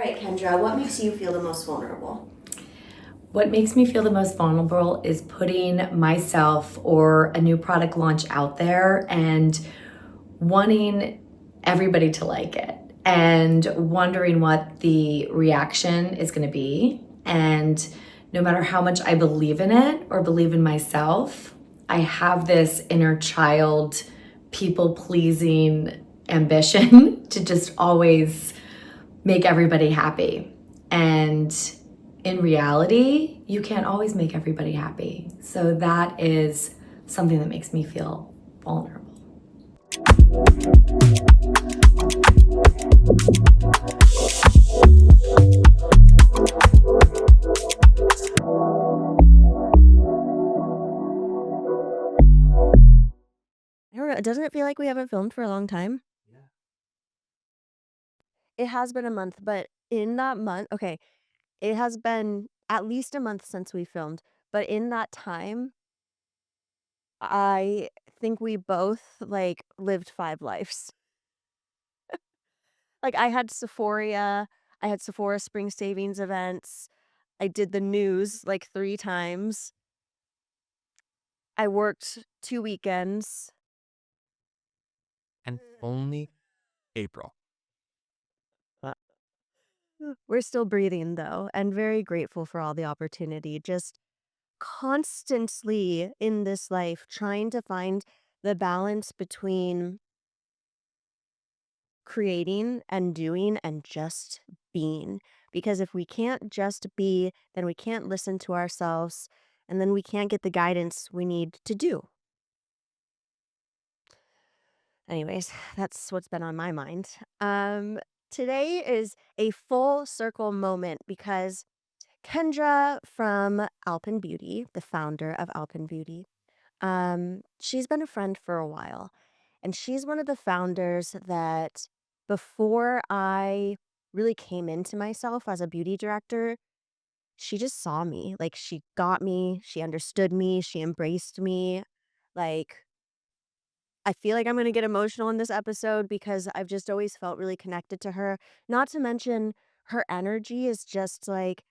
right, Kendra, what makes you feel the most vulnerable? What makes me feel the most vulnerable is putting myself or a new product launch out there and wanting everybody to like it and wondering what the reaction is going to be. And no matter how much I believe in it or believe in myself, I have this inner child, people pleasing ambition to just always make everybody happy. And in reality, you can't always make everybody happy. So that is something that makes me feel vulnerable. I don't know. Doesn't it feel like we haven't filmed for a long time? Yeah. It has been a month, but in that month, okay, it has been at least a month since we filmed. But in that time, I think we both like lived 5 lives. Like I had Sephora, I had Sephora Spring Savings events. I did the news like 3 times. I worked 2 weekends. And only April. We're still breathing though, and very grateful for all the opportunity. Just constantly in this life trying to find the balance between creating and doing and just being. Because if we can't just be, then we can't listen to ourselves, and then we can't get the guidance we need to do. Anyways, that's what's been on my mind. Today is a full circle moment because Kendra from Alpyn Beauty, the founder of Alpyn Beauty, she's been a friend for a while. And she's one of the founders that before I really came into myself as a beauty director, she just saw me. Like she got me, she understood me, she embraced me. Like I feel like I'm going to get emotional in this episode because I've just always felt really connected to her. Not to mention her energy is just like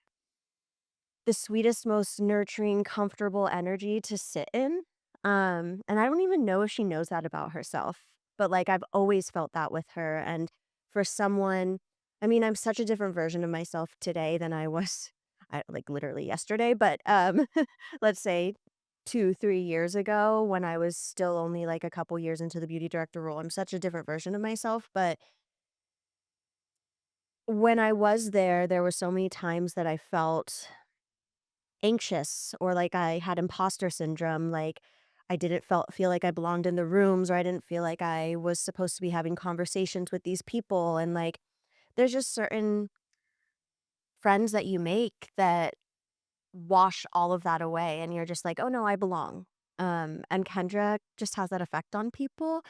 the sweetest, most nurturing, comfortable energy to sit in. And I don't even know if she knows that about herself, but like I've always felt that with her. And for someone, I mean, I'm such a different version of myself today than I was, like literally yesterday, but let's say 2, 3 years ago when I was still only like a couple years into the beauty director role. I'm such a different version of myself, but when I was there, there were so many times that I felt anxious or like I had imposter syndrome, like I didn't feel like I belonged in the rooms or I didn't feel like I was supposed to be having conversations with these people and like there's just certain friends that you make that wash all of that away and you're just like, "Oh no, I belong." And Kendra just has that effect on people.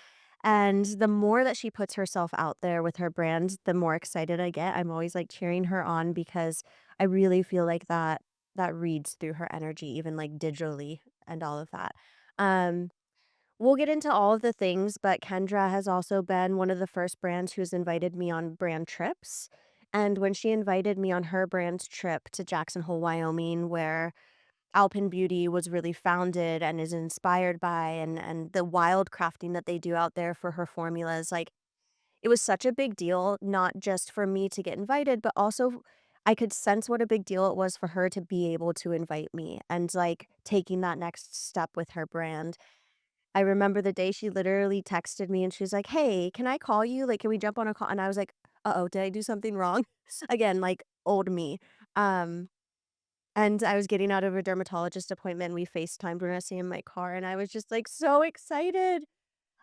And the more that she puts herself out there with her brand, the more excited I get. I'm always like cheering her on because I really feel like that reads through her energy, even like digitally and all of that. Um, we'll get into all of the things, but Kendra has also been one of the first brands who's invited me on brand trips. And when she invited me on her brand trip to Jackson Hole, Wyoming, where Alpyn Beauty was really founded and is inspired by and the wild crafting that they do out there for her formulas, like it was such a big deal, not just for me to get invited, but also I could sense what a big deal it was for her to be able to invite me and like taking that next step with her brand. I remember the day she literally texted me and she was like, "Hey, can I call you? Like, can we jump on a call?" And I was like, "Uh-oh, did I do something wrong?" Again, like old me. Um, and I was getting out of a dermatologist appointment. We FaceTimed when I was in my car and I was just like so excited.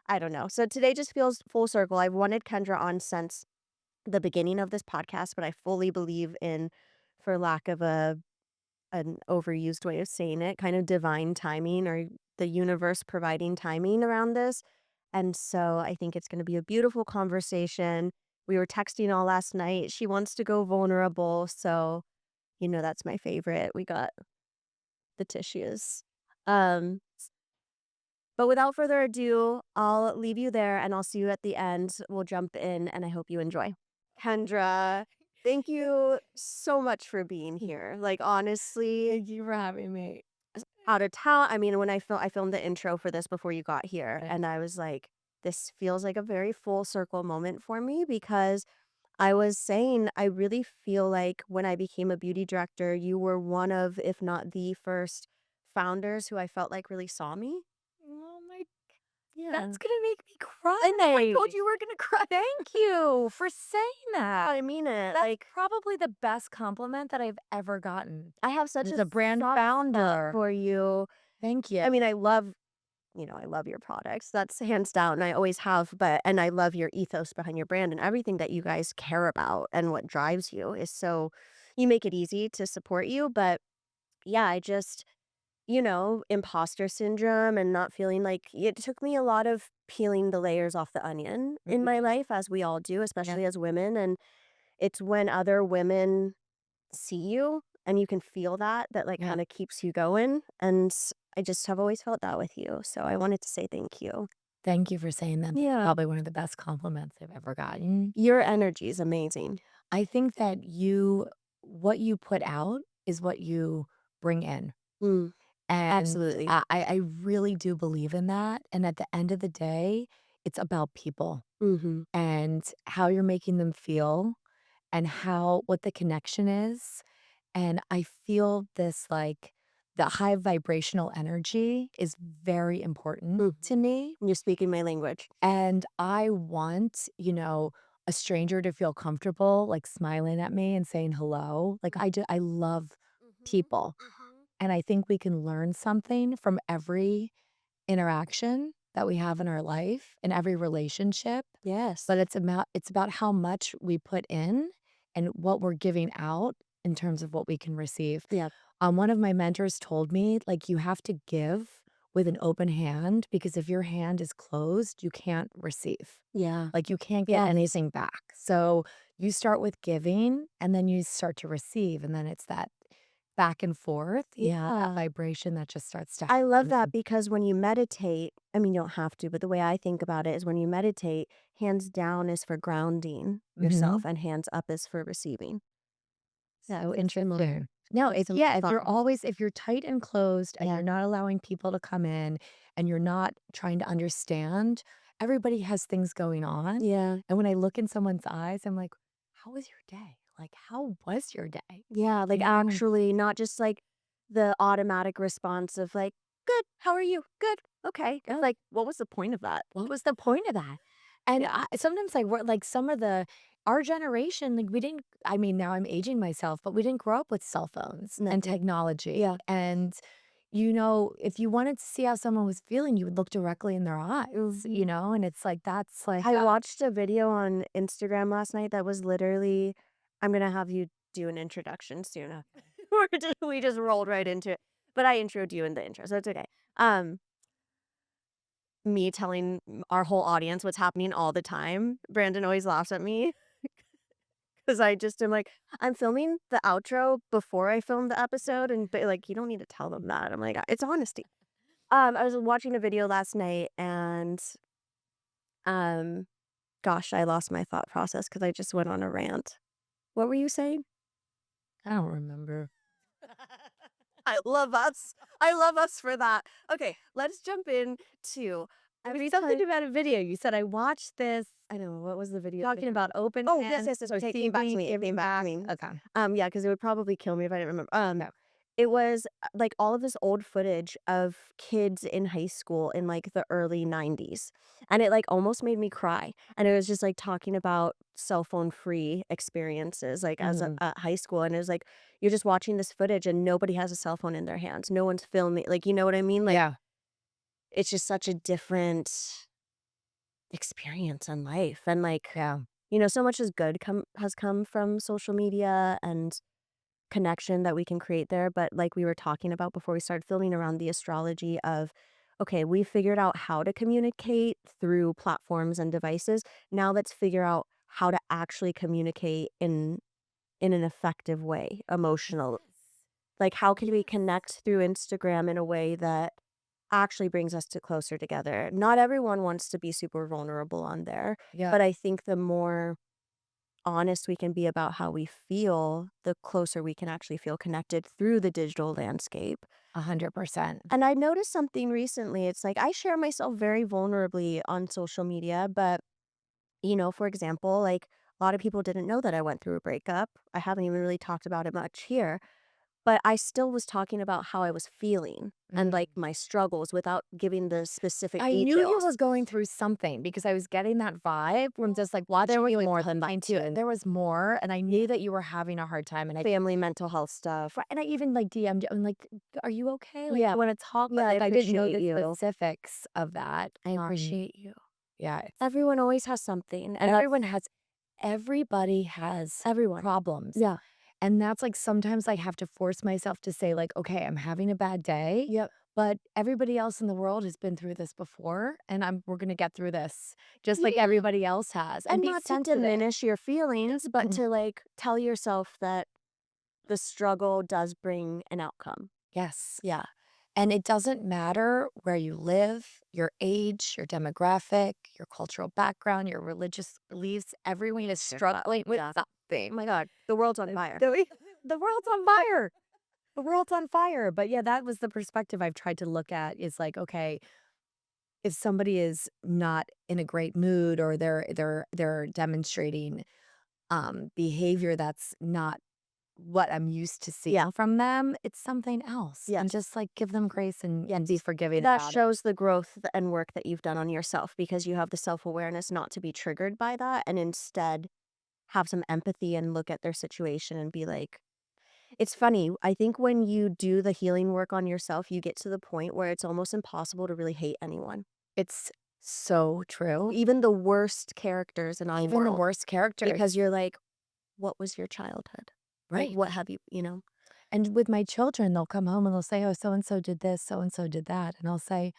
I don't know. So today just feels full circle. I've wanted Kendra on since the beginning of this podcast, but I fully believe in, for lack of an overused way of saying it, kind of divine timing or the universe providing timing around this. And so I think it's going to be a beautiful conversation. We were texting all last night. She wants to go vulnerable. So, that's my favorite. We got the tissues. Um, but without further ado, I'll leave you there and I'll see you at the end. We'll jump in and I hope you enjoy. Kendra, Thank you so much for being here. Like, honestly, Thank you for having me. out of town. I mean, when I filmed the intro for this before you got here, Right. and I was like, this feels like a very full circle moment for me because I was saying I really feel like when I became a beauty director, you were one of, if not the first founders who I felt like really saw me. Oh my, Yeah. that's gonna make me cry. I told you we're gonna cry. Thank you for saying that. I mean it. That's Like, probably the best compliment that I've ever gotten. I have such As a a brand soft spot founder. for you. Thank you. I mean, I love your products. That's hands down. And I always have, and I love your ethos behind your brand and everything that you guys care about and what drives you is so, you make it easy to support you. But yeah, I just, imposter syndrome and not feeling like it took me a lot of peeling the layers off the onion in my life, as we all do, especially as women. And it's when other women see you and you can feel that like Yeah. kind of keeps you going. And I just have always felt that with you. So I wanted to say thank you. Thank you for saying that. Yeah. Probably one of the best compliments I've ever gotten. Your energy is amazing. I think that what you put out is what you bring in. Mm, And absolutely. I really do believe in that. And at the end of the day, it's about people Mm-hmm. and how you're making them feel and what the connection is. And I feel this like the high vibrational energy is very important to me. You're speaking my language. And I want, a stranger to feel comfortable, like smiling at me and saying hello. Like I love people. And I think we can learn something from every interaction that we have in our life and every relationship. Yes. But it's about how much we put in and what we're giving out in terms of what we can receive. Yeah. One of my mentors told me, like, you have to give with an open hand because if your hand is closed, you can't receive. Yeah. Like, you can't get Yes. anything back. So you start with giving and then you start to receive. And then it's that back and forth. Yeah. That vibration that just starts to I love happen. that because when you meditate, I mean, you don't have to, but the way I think about it is when you meditate, hands down is for grounding yourself and hands up is for receiving. So interesting. No, if you're tight and closed and you're not allowing people to come in and you're not trying to understand, everybody has things going on. Yeah. And when I look in someone's eyes, I'm like, how was your day? Like, how was your day? Yeah. Like, actually, not just like the automatic response of like, good, how are you? Good. Okay. Yeah. It's like, what was the point of that? What was the point of that? And sometimes we're like our generation, like we didn't, I mean, now I'm aging myself, but we didn't grow up with cell phones and technology. Yeah. And, if you wanted to see how someone was feeling, you would look directly in their eyes, and it's like, that's like, I watched a video on Instagram last night that was literally, I'm going to have you do an introduction soon. We just rolled right into it. But I introed you in the intro, so it's okay. Me telling our whole audience what's happening all the time. Brandon always laughs at me because I just am like, I'm filming the outro before I film the episode, but like, you don't need to tell them that. I'm like, it's honesty. I was watching a video last night and gosh, I lost my thought process because I just went on a rant. What were you saying? I don't remember. I love us. I love us for that. Okay, let's jump in to Something about a video. You said I watched this I know, what was the video? talking about open. Oh, yes. Sorry, it came back to me. It came back to me. Okay. Yeah, because it would probably kill me if I didn't remember. No. It was like all of this old footage of kids in high school in like the early 90s. And it like almost made me cry. And it was just like talking about cell phone free experiences like as a high school. And it was like you're just watching this footage and nobody has a cell phone in their hands. No one's filming. Like, you know what I mean? Like, Yeah. it's just such a different experience in life. And like, Yeah. so much is good has come from social media and connection that we can create there. But like we were talking about before we started filming around the astrology of, okay, we figured out how to communicate through platforms and devices. Now let's figure out how to actually communicate in an effective way, emotional. Like, how can we connect through Instagram in a way that actually brings us closer together? Not everyone wants to be super vulnerable on there, Yeah. but I think the more honest we can be about how we feel, the closer we can actually feel connected through the digital landscape. 100%. And I noticed something recently. It's like I share myself very vulnerably on social media, but for example, like a lot of people didn't know that I went through a breakup. I haven't even really talked about it much here, but I still was talking about how I was feeling and like my struggles without giving the specific I knew you details. were going through something because I was getting that vibe from just like watching There was you more and than talking that to you. too. There was more, and I knew that you were having a hard time. And Family mental health stuff. I even like DM'd you. I'm like, "Are you okay? Like, Yeah. I want to talk." But Yeah, I like, I didn't know appreciate the you. specifics of that. I appreciate you. Yeah, Everyone always has something. And everybody has everyone. problems. Yeah. And that's like sometimes I have to force myself to say, like, okay, I'm having a bad day. Yep. But everybody else in the world has been through this before, and we're gonna get through this just like Yeah. everybody else has. And be not to sensitive. diminish your feelings, but to like tell yourself that the struggle does bring an outcome. Yes. Yeah. And it doesn't matter where you live, your age, your demographic, your cultural background, your religious beliefs. Everyone is struggling with Yeah. something. Oh my God. The world's on fire. The world's on fire. The world's on fire. But yeah, that was the perspective I've tried to look at is like, okay, if somebody is not in a great mood or they're demonstrating behavior that's not what I'm used to seeing Yeah. from them, it's something else. And Yes. just like give them grace and Yes. be forgiving That about it. shows the growth and work that you've done on yourself because you have the self-awareness not to be triggered by that and instead have some empathy and look at their situation and be like, it's funny. I think when you do the healing work on yourself, you get to the point where it's almost impossible to really hate anyone. It's so true. Even the worst characters in our Even the world. worst characters. Because you're like, what was your childhood? Like, Right. what have you? And with my children, they'll come home and they'll say, oh, so and so did this, so and so did that. And I'll say,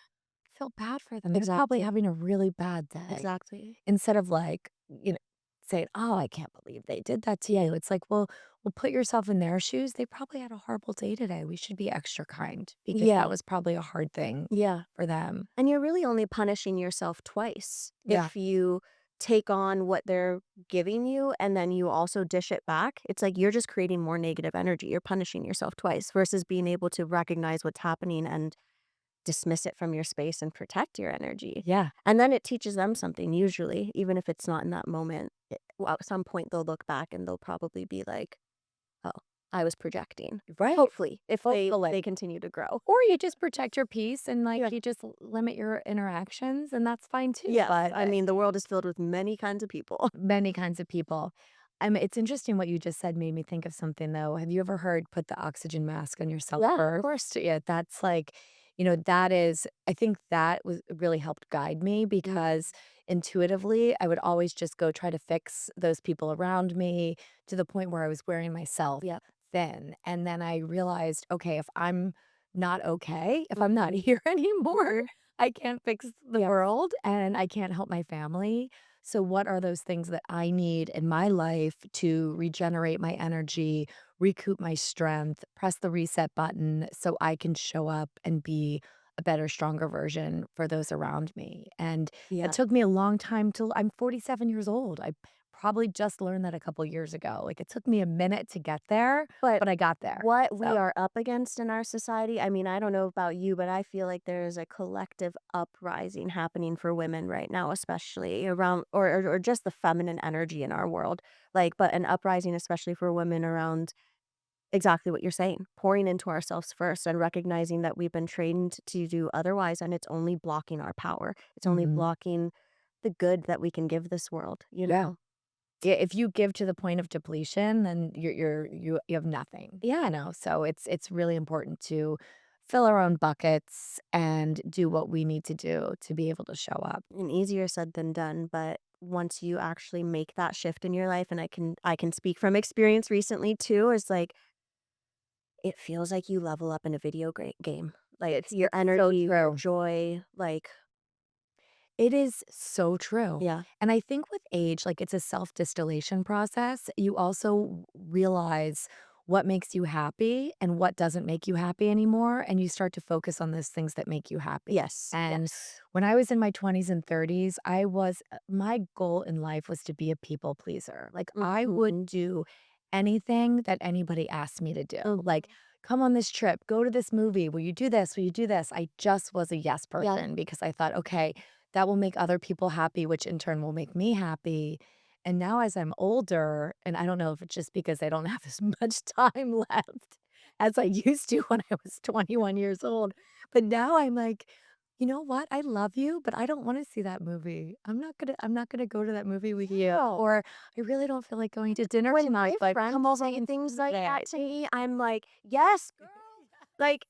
I feel bad for them. They're probably Exactly. having a really bad day. Exactly. Instead of like, saying, oh, I can't believe they did that to you. It's like, well, put yourself in their shoes. They probably had a horrible day today. We should be extra kind because Yeah. that was probably a hard thing Yeah. for them. And you're really only punishing yourself twice Yeah. if you take on what they're giving you and then you also dish it back. It's like you're just creating more negative energy. You're punishing yourself twice versus being able to recognize what's happening and dismiss it from your space and protect your energy. Yeah. And then it teaches them something usually, even if it's not in that moment. Well, at some point they'll look back and they'll probably be like, oh, I was projecting. Right. Hopefully, if Hopefully. they continue to grow. Or you just protect your peace and like Yeah. you just limit your interactions and that's fine too. Yeah, But I mean, the world is filled with many kinds of people. many kinds of people. It's interesting what you just said made me think of something though. Have you ever heard put the oxygen mask on yourself Yeah, of first? course. Yeah, that's like, that is, I think that was really helped guide me because intuitively I would always just go try to fix those people around me to the point where I was wearing myself Yep. thin. And then I realized, okay, if I'm not okay, if I'm not here anymore, I can't fix the world and I can't help my family. So, what are those things that I need in my life to regenerate my energy, recoup my strength, press the reset button so I can show up and be a better, stronger version for those around me? And Yeah. it took me a long time till I'm 47 years old. I probably just learned that a couple years ago. Like it took me a minute to get there, But but I got there. what we So- are up against in our society, I mean, I don't know about you, but I feel like there is a collective uprising happening for women right now, especially around or just the feminine energy in our world. Like, but an uprising especially for women around exactly what you're saying, pouring into ourselves first and recognizing that we've been trained to do otherwise and it's only blocking our power. It's only Mhm. blocking the good that we can give this world, Yeah. know? Yeah, if you give to the point of depletion, then you have nothing. Yeah. So it's really important to fill our own buckets and do what we need to do to be able to show up. And easier said than done, but once you actually make that shift in your life and I can speak from experience recently too, is like it feels like you level up in a video game. Like It's your so energy, your true. joy, like It is so true. yeah. And I think with age, like it's a self-distillation process. You also realize what makes you happy and what doesn't make you happy anymore, and you start to focus on those things that make you happy. Yes. And Yes. when I was in my 20s and 30s, my goal in life was to be a people pleaser. Like, I would Mhm. do anything that anybody asked me to do. Mhm. Like, come on this trip, go to this movie, will you do this? Will you do this? I just was a yes Yeah. person because I thought, okay, that will make other people happy, which in turn will make me happy. And now as I'm older, and I don't know if it's just because I don't have as much time left as I used to when I was 21 years old, but now I'm like, you know what? I love you, but I don't want to see that movie. I'm not gonna go to that movie with you. No. Or I really don't feel like going to dinner When tonight, my but friends come over say and things like there. that to me, I'm like, "Yes, girl." Like,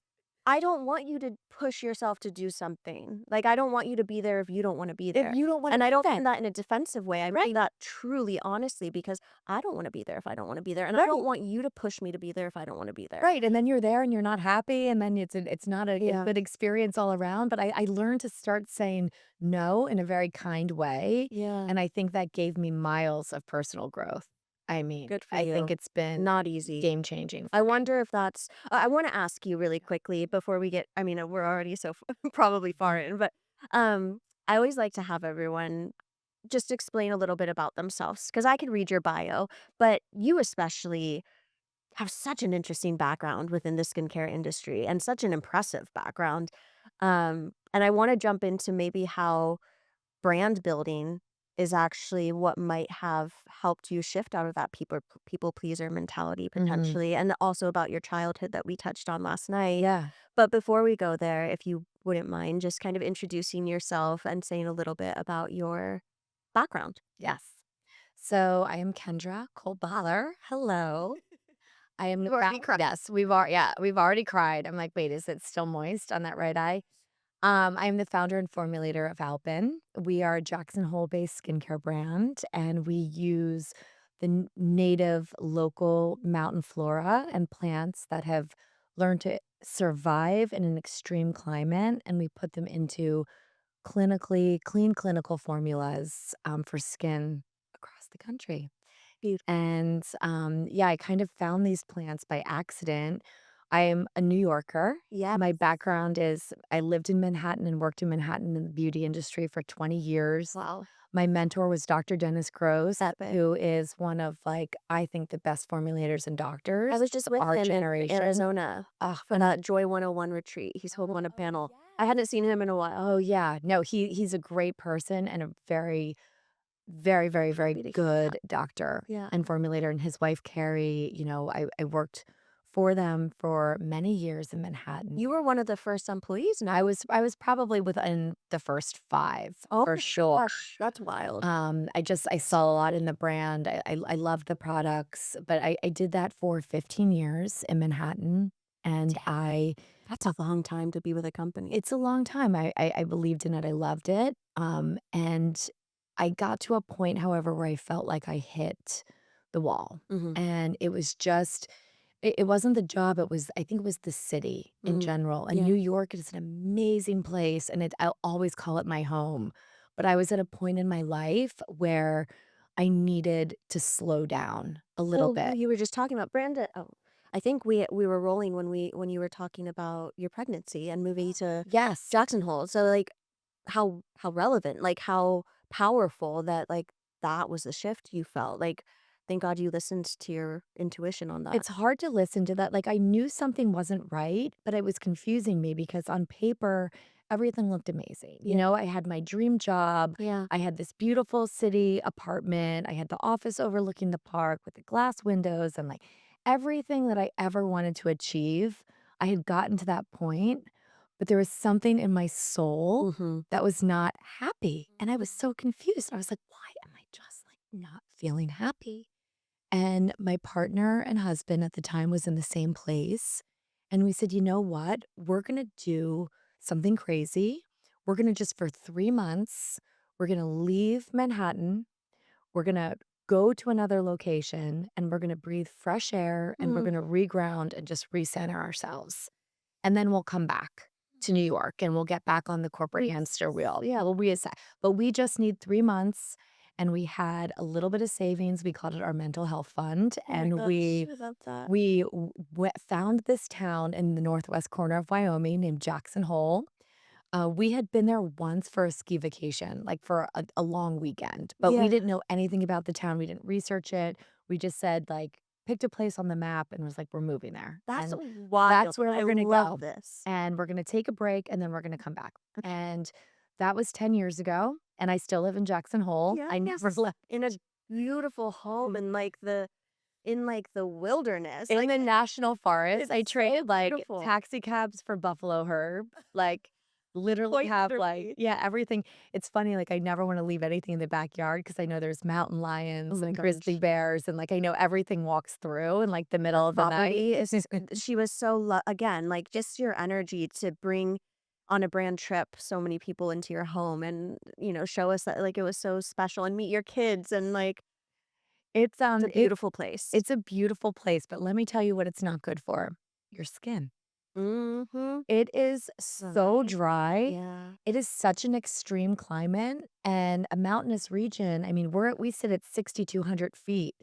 I don't want you to push yourself to do something. Like, I don't want you to be there if you don't wanna be If there. you don't want And to I do don't that, mean that in a defensive way. I mean right? that truly honestly because I don't wanna be there if I don't wanna be there, and I Right. don't want you to push me to be there if I don't wanna be there. Right, and then you're there and you're not happy, and then it's not a Yeah. good experience all around, but I learned to start saying no in a very kind way, Yeah. and I think that gave me miles of personal growth. I mean, Good for I think you. it's been Not easy. game changing. I wonder if that's I wanna ask you really quickly before we get I mean, we're already so probably far in, but, I always like to have everyone just explain a little bit about themselves because I can read your bio, but you especially have such an interesting background within the skincare industry and such an impressive background. And I wanna jump into maybe how brand building is actually what might have helped you shift out of that people pleaser mentality Mhm. potentially, and also about your childhood that we touched on last night. Yeah. But before we go there, if you wouldn't mind just kind of introducing yourself and saying a little bit about your background. Yes. So, I am Kendra Kolb Butler. Hello. I am the You've already cried. Yes, we've already cried. I'm like, "Wait, is it still moist on that right eye?" I am the founder and formulator of Alpyn. We are a Jackson Hole-based skincare brand, and we use the native local mountain flora and plants that have learned to survive in an extreme climate, and we put them into clean clinical formulas for skin across the country. Beautiful. And, yeah, I kind of found these plants by accident. I'm a New Yorker. Yeah. My background is I lived in Manhattan and worked in Manhattan in the beauty industry for 20 years. Wow. My mentor was Dr. Dennis Gross, Epic. who is one of, like, I think the best formulators and doctors I was just of with our him in generation. Arizona Ah, on a Joy 101 retreat. He spoke on a panel. I hadn't seen him in a while. oh, yeah. No, he's a great person and a very very Happy to hear good that. doctor Yeah. and formulator, and his wife, Carrie, I worked for them for many years in Manhattan. You were one of the first employees now. I was probably within the first 5 Oh for my sure. gosh, that's wild. I saw a lot in the brand. I loved the products, but I did that for 15 years in Manhattan, and That's a long time to be with a company. it's a long time. I believed in it. I loved it. And I got to a point, however, where I felt like I hit the wall. Mhm. And it was just, it wasn't the job. I think it was the city in Mhm. general. And Yeah. New York is an amazing place. And I'll always call it my home. But I was at a point in my life where I needed to slow down a little Well, bit. you were just talking about Brandon. Oh, I think we were rolling when you were talking about your pregnancy and moving to Yes. Jackson Hole. So like how relevant, like how powerful that like that was the shift you felt. Like thank God you listened to your intuition on that. It's hard to listen to that. Like, I knew something wasn't right, but it was confusing me because on paper, everything looked amazing. You Yeah. know, I had my dream job. Yeah. I had this beautiful city apartment. I had the office overlooking the park with the glass windows and like everything that I ever wanted to achieve. I had gotten to that point, but there was something in my soul Mm-hmm. that was not happy. And I was so confused. I was like, why am I just like not feeling happy? And my partner and husband at the time was in the same place. And we said, you know what? We're going to do something crazy. We're going to just for 3 months, we're going to leave Manhattan. We're going to go to another location and we're going to breathe fresh air and we're going to reground and just recenter ourselves. And then we'll come back to New York and we'll get back on the corporate hamster wheel. Yeah, we'll reassess. But we just need 3 months. and we had a little bit of savings. We called it our mental health fund. Oh my And gosh, we I love that. we found this town in the northwest corner of Wyoming named Jackson Hole. We had been there once for a ski vacation, like for a long weekend, but we Yeah. didn't know anything about the town. We didn't research it. We just said, like, picked a place on the map and was like, we're moving there. That's And wild. that's where I we're gonna love go. this. And we're gonna take a break and then we're gonna come back. And that was 10 years ago. And I still live in Jackson Hole. I never Yes. left. In a beautiful home in the wilderness. In Like, the national forest, I it's so traded like beautiful. taxi cabs for buffalo herb. Like literally Quite have literally. everything. It's funny, like I never want to leave anything in the backyard because I know there's mountain lions my and gosh. grizzly bears, and like I know everything walks through in like the middle of the Property night. is she was so again, like, just your energy to bring on a brand trip so many people into your home and, show us that, like, it was so special and meet your kids and, like, It's it's a beautiful place. it's a beautiful place, but let me tell you what it's not good for. Your skin. Mhm. It is so dry. Yeah. It is such an extreme climate and a mountainous region. I mean, we sit at 6,200 feet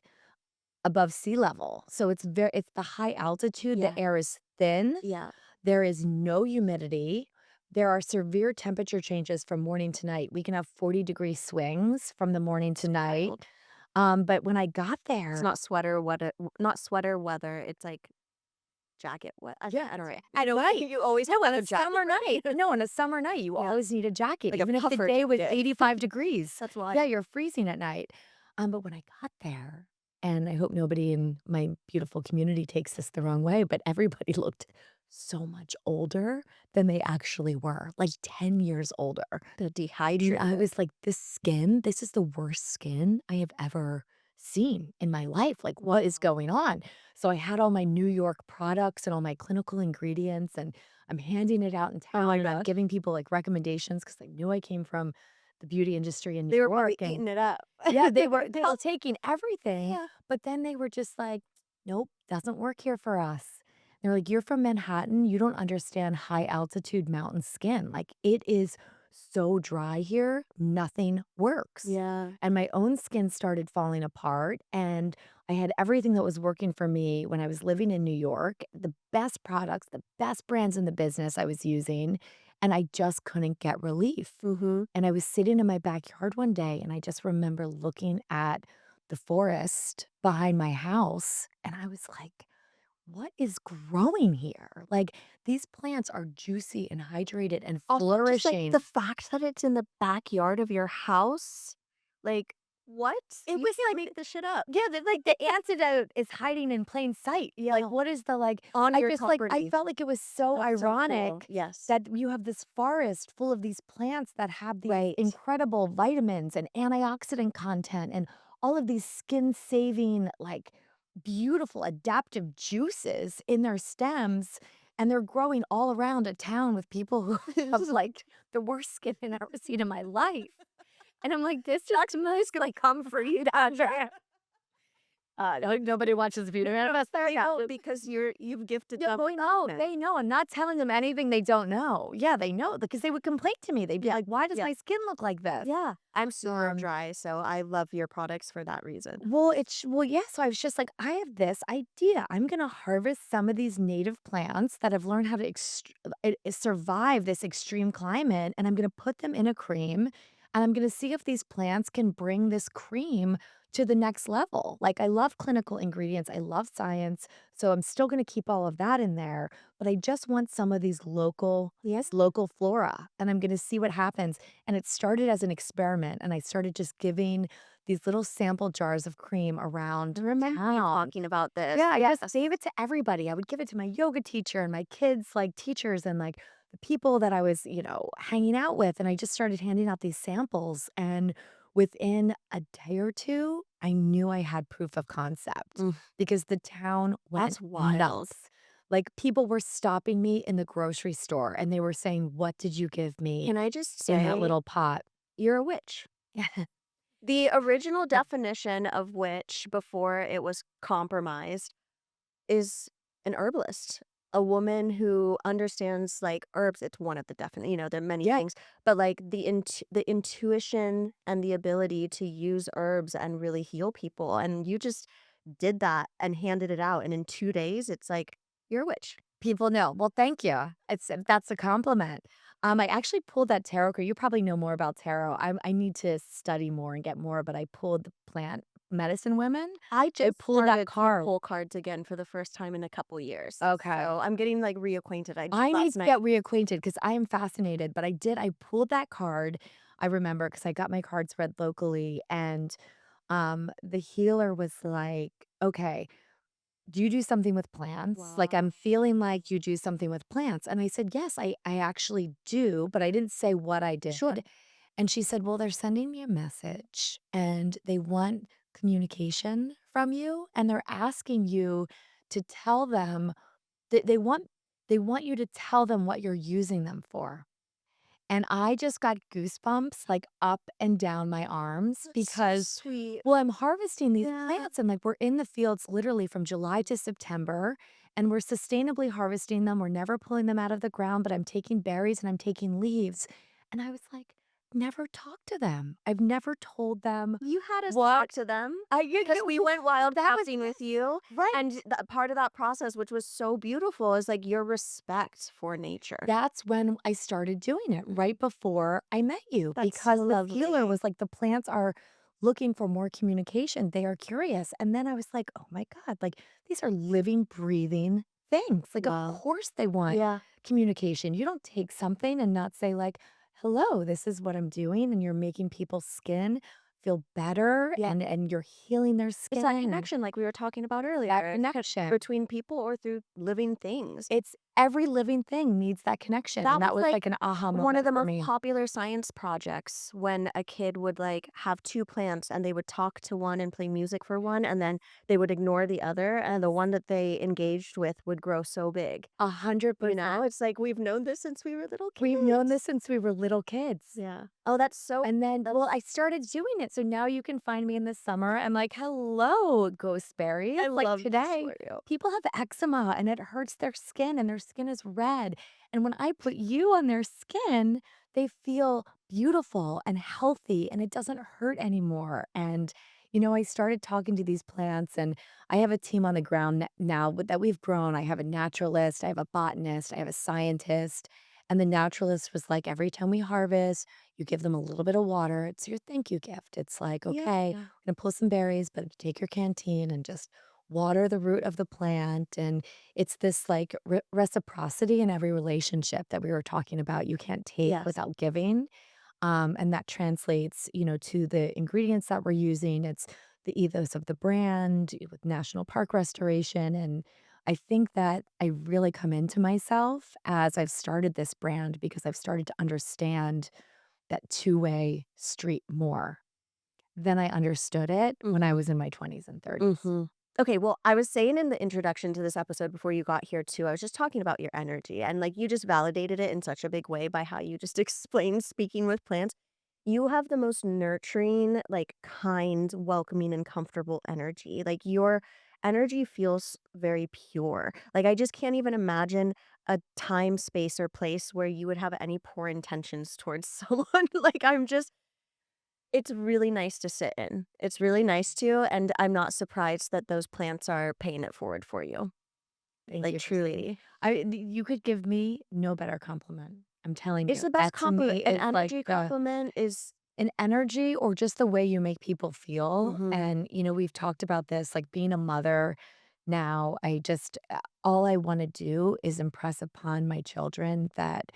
above sea level. So it's the high altitude. Yeah. The air is thin. Yeah. There is no humidity. There are severe temperature changes from morning to night. We can have 40-degree swings from the morning to night. Wild. But when I got It's there, not sweater weather, it's like jacket what I don't know. at night, You always no, on have a a jacket. summer night. No, on a summer night, you Yeah. always need a jacket, Like a even if the puffer day was jacket. 85 degrees. That's why. Yeah, you're freezing at night. But when I got there, and I hope nobody in my beautiful community takes this the wrong way, but everybody looked so much older than they actually were, like 10 years older. The And dehydrated. I was like, this is the worst skin I have ever seen in my life. Like, what is going on? So I had all my New York products and all my clinical ingredients, and I'm handing it out in town, and I'm giving people like recommendations because I knew I came from the beauty industry in New They were York. probably And eating it up. yeah, they were taking everything, Yeah. but then they were just like, "Nope, doesn't work here for us." They're like, "You're from Manhattan, you don't understand high altitude mountain skin. Like, it is so dry here, nothing works." Yeah. And my own skin started falling apart, and I had everything that was working for me when I was living in New York, the best products, the best brands in the business I was using, and I just couldn't get relief. Mhm. And I was sitting in my backyard one day, and I just remember looking at the forest behind my house, and I was like, what is growing here? Like, these plants are juicy and hydrated and Also, just, like, flourishing. the fact that it's in the backyard of your house, like, what? It You was can't like make this shit up. Yeah, like the antidote is hiding in plain sight. Yeah. Like, what is the like? On I your just like I property. felt like it was so That's so cool. ironic Yes. that you have this forest full of these plants that have these Right. incredible vitamins and antioxidant content and all of these skin saving, like beautiful adaptive juices in their stems. And they're growing all around a town with people who have like the worst skin I've ever seen in my life. And I'm like, this is gonna come for you, Andrea. Nobody watches Beauty Manifest there. No, because you've gifted Yeah, them. boy, no, they know. I'm not telling them anything they don't know. Yeah, they know because they would complain to me. They'd be like, "Why does Yeah. my skin look like this?" Yeah. I'm super Um, dry, so I love your products for that reason. Yeah. So I was just like, I have this idea. I'm gonna harvest some of these native plants that have learned how to survive this extreme climate, and I'm gonna put them in a cream, and I'm gonna see if these plants can bring this cream to the next level. Like, I love clinical ingredients, I love science, so I'm still gonna keep all of that in there, but I just want some of these local flora, and I'm gonna see what happens. And it started as an experiment, and I started just giving these little sample jars of cream around I remember you town. talking about this. Yeah, I just gave it to everybody. I would give it to my yoga teacher and my kids, like teachers, and like the people that I was, hanging out with. And I just started handing out these samples. And within a day or two, I knew I had proof of concept Mm. because the town That's went wild. nuts. Like, people were stopping me in the grocery store and they were saying, "What did you give me Can I just in say, that little pot?" you're a witch? Yeah. The original definition of witch before it was compromised is an herbalist. a woman who understands like herbs. It's one of the definite, there are many Yeah. things, but like the intuition and the ability to use herbs and really heal people. And you just did that and handed it out. And in 2 days, it's like, you're a witch. People know. Well, thank you. That's a compliment. I actually pulled that tarot card. You probably know more about tarot. I need to study more and get more, but I pulled the plant medicine women. I just pulled that started to card. pull cards again for the first time in a couple years. Okay. So I'm getting like reacquainted. I need last to night. get reacquainted because I am fascinated. But I pulled that card. I remember because I got my cards read locally, and the healer was like, "Okay, do you do something with plants? Like, I'm feeling like you do something with plants." And I said, "Yes, I actually do," but I didn't say what I did. Sure. And she said, "Well, they're sending me a message and they want communication from you, and they're asking you to tell them that they want you to tell them what you're using them for." And I just got goosebumps like up and down my arms because sweet. well, I'm harvesting these Yeah. plants and like we're in the fields literally from July to September and we're sustainably harvesting them. We're never pulling them out of the ground, but I'm taking berries and I'm taking leaves. And I was like, never talked to them. I've never told them You had us what talk to them because we went wild crafting with you. right. And part of that process, which was so beautiful, is like your respect for nature. That's when I started doing it right before I met you That's because so the healer lovely. was like, the plants are looking for more communication. They are curious. And then I was like, oh my God, like these are living, breathing things. Like, Wow. of course they want Yeah. communication. You don't take something and not say, like, hello, this is what I'm doing. And you're making people's skin feel better Yeah. and you're healing their skin. It's that connection like we were talking about earlier. That connection. Between people or through living things. It's every living thing needs that connection. That And that was, was like, like an aha moment one of the for most me. popular science projects when a kid would like have two plants and they would talk to one and play music for one and then they would ignore the other and the one that they engaged with would grow so big. 100%. It's like we've known this since we were little kids. We've known this since we were little kids. Yeah. Oh, that's so. And then, well, I started doing it. So now you can find me in the summer. I'm like, hello, ghost berries. I Like love this today, for you. people have eczema and it hurts their skin and their skin is red. And when I put you on their skin, they feel beautiful and healthy and it doesn't hurt anymore. And, I started talking to these plants and I have a team on the ground now that we've grown. I have a naturalist, I have a botanist, I have a scientist. And the naturalist was like, every time we harvest, you give them a little bit of water. It's your thank you gift. It's like, okay, Yeah. I'm gonna pull some berries, but take your canteen and just water the root of the plant. And it's this like reciprocity in every relationship that we were talking about. You can't take Yes. without giving. And that translates, to the ingredients that we're using. It's the ethos of the brand with national park restoration. And I think that I really come into myself as I've started this brand because I've started to understand that two-way street more than I understood it when I was in my 20s and 30s. Mm-hmm. Okay, well, I was saying in the introduction to this episode before you got here too, I was just talking about your energy and like you just validated it in such a big way by how you just explained speaking with plants. You have the most nurturing, like kind, welcoming, and comfortable energy. Like your energy feels very pure. Like I just can't even imagine a time, space, or place where you would have any poor intentions towards someone. Like it's really nice to sit in. It's really nice to, and I'm not surprised that those plants are paying it forward for you. Thank Like you for saying- truly. you could give me no better compliment. I'm telling It's you. the best That to me compliment. An is like energy compliment is an energy or just the way you make people feel. Mhm. And, we've talked about this, like being a mother now, all I want to do is impress upon my children that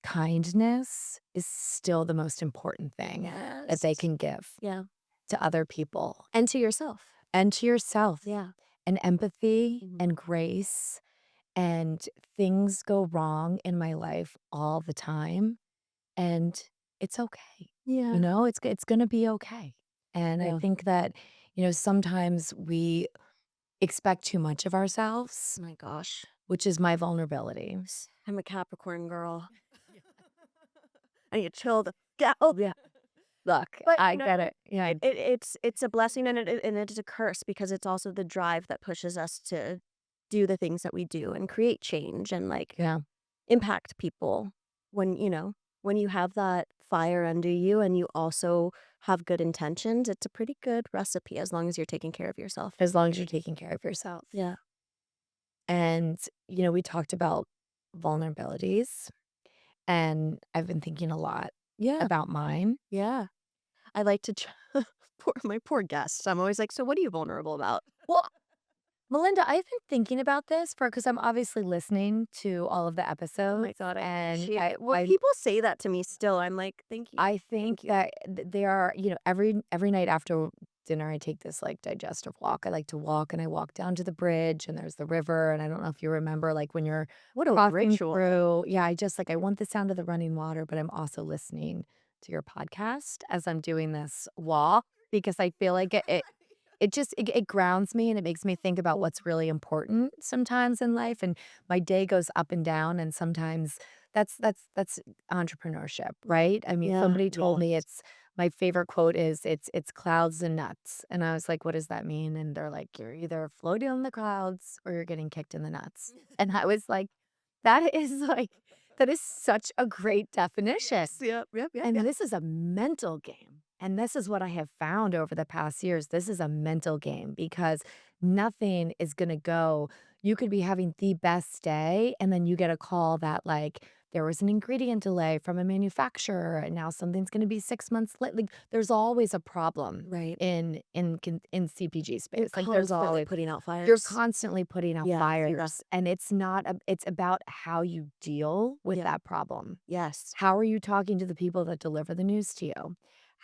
kindness is still the most important thing that they Yes. can give Yeah. to other people And to yourself. and to yourself. Yeah. And empathy Mhm. and grace. And things go wrong in my life all the time. And it's okay. Yeah. It's gonna be okay. And I Yeah. think that, sometimes we expect too much of ourselves, Oh my gosh. which is my vulnerability. I'm a Capricorn girl. I need to chill the out. Yeah. Look, But, I get it. Yeah. It's a blessing and it's a curse because it's also the drive that pushes us to do the things that we do and create change and like Yeah. impact people when, when you have that fire under you and you also have good intentions, it's a pretty good recipe as long as you're taking care of yourself. As long as you're taking care of yourself. Yeah. And, we talked about vulnerabilities, and I've been thinking a lot Yeah. about mine. Yeah. I like to my poor guests. I'm always like, so what are you vulnerable about? Well, Melinda, I've been thinking about this because I'm obviously listening to all of the Oh my episodes, God. and Well, people say that to me still. I'm like, thank you. I think that they are, every night after dinner, I take this like digestive walk. I like to walk, and I walk down to the bridge, and there's the river. And I don't know if you remember, like when you're What a crossing ritual. through. Yeah, I just like I want the sound of the running water, but I'm also listening to your podcast as I'm doing this walk because I feel like it grounds me and it makes me think about what's really important sometimes in life. And my day goes up and down, and sometimes that's entrepreneurship, right? I mean, Yeah. somebody told me Yes. it's my favorite quote is it's clouds and nuts. And I was like, what does that mean? And they're like, you're either floating on the clouds or you're getting kicked in the nuts. And I was like, that is such a great definition. Yep. Yep. Yep. And Yep. this is a mental game. And this is what I have found over the past years. This is a mental game because nothing is going to go. You could be having the best day, and then you get a call that, like, there was an ingredient delay from a manufacturer, and now something's going to be 6 months late. Like, there's always a problem Right. in CPG space. Like, there's Constantly always putting out fires. you're constantly putting out Yeah, fires, and it's not it's about how you deal with Yeah. that problem. Yes. How are you talking to the people that deliver the news to you?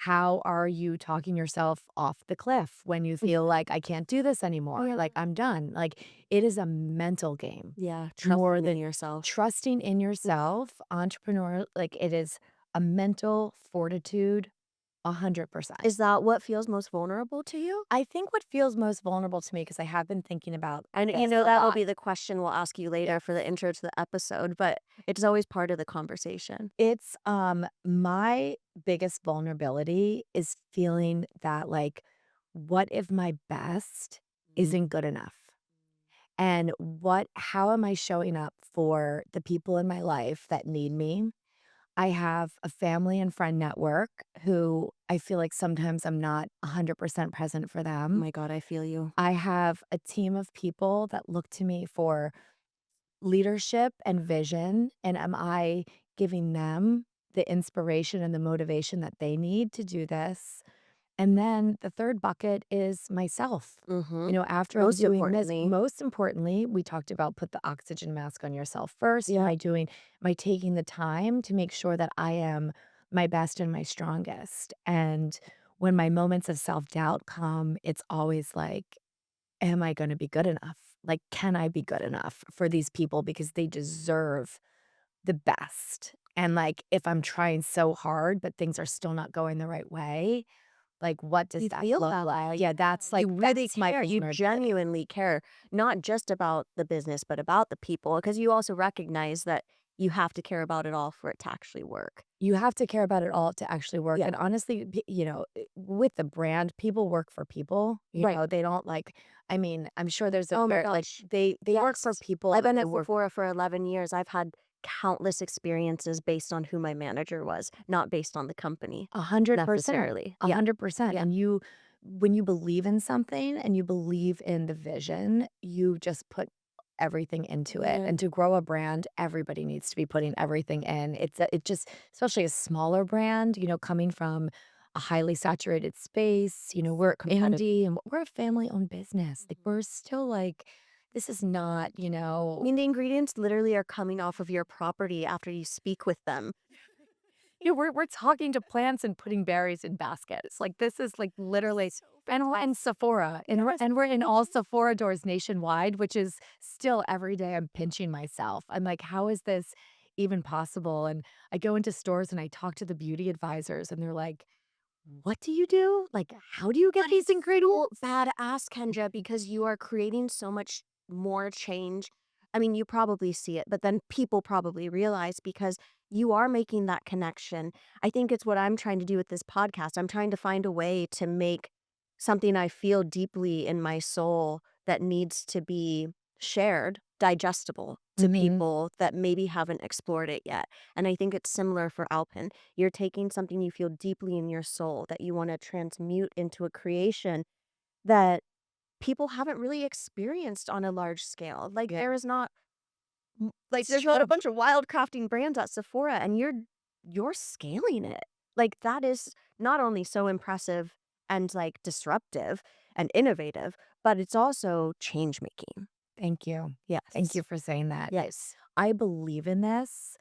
How are you talking yourself off the cliff when you feel like I can't do this anymore? Like I'm done. Like it is a mental game. Yeah. More Trusting in than yourself. trusting in yourself, entrepreneur, like it is a mental fortitude 100%. Is that what feels most vulnerable to you? I think what feels most vulnerable to me, because I have been thinking about And this a that'll lot. be the question we'll ask you later for the intro to the episode, but it's always part of the conversation. It's my biggest vulnerability is feeling that like what if my best isn't good enough? And how am I showing up for the people in my life that need me? I have a family and friend network who I feel like sometimes I'm not 100% present for Oh them. my God, I feel you. I have a team of people that look to me for leadership and vision, and am I giving them the inspiration and the motivation that they need to do this? And then the third bucket is myself. Mm-hmm. After I'm Most doing importantly. this, most importantly, we talked about put the oxygen mask on yourself first. Yeah. Am I taking the time to make sure that I am my best and my strongest? And when my moments of self-doubt come, it's always like, am I going to be good enough? Like, can I be good enough for these people because they deserve the best? And like, if I'm trying so hard, but things are still not going the right way, like, what does You that feel look that like? Yeah, that's like, you really that's my care. You vulnerability. genuinely care, not just about the business, but about the people, because you also recognize that you have to care about it all for it to actually work. You have to care about it all to actually work. Yeah. And honestly, with the brand, people work for people. Right. They don't like, I mean, I'm sure there's Oh my like gosh. they work for Yes. people. I've been They at work Sephora for 11 years. I've had countless experiences based on who my manager was, not based on the company 100%. necessarily. Yeah. 100%. Yeah. And when you believe in something and you believe in the vision, you just put everything into it. Yeah. And to grow a brand, everybody needs to be putting everything in. It just, especially a smaller brand, coming from a highly saturated space, we're indie and we're a family-owned business. Like we're still like, this is not, I mean, the ingredients literally are coming off of your property after you speak with them. we're talking to plants and putting berries in baskets. Like this is like literally, and we're in Sephora, and we're in all Sephora doors nationwide, which is still every day I'm pinching myself. I'm like, how is this even possible? And I go into stores and I talk to the beauty advisors, and they're like, what do you do? Like, how do you get these ingredients? Badass, Kendra, because you are creating so much more change. I mean, you probably see it, but then people probably realize because you are making that connection. I think it's what I'm trying to do with this podcast. I'm trying to find a way to make something I feel deeply in my soul that needs to be shared, digestible to Mhm. people that maybe haven't explored it yet. And I think it's similar for Alpyn. You're taking something you feel deeply in your soul that you want to transmute into a creation that people haven't really experienced on a large scale. Like Yeah. there is not like It's there's not true. a bunch of wild crafting brands at Sephora and you're scaling it. Like that is not only so impressive and like disruptive and innovative, but it's also change making. Thank you. Yes. Thank you for saying that. Yes. I believe in this.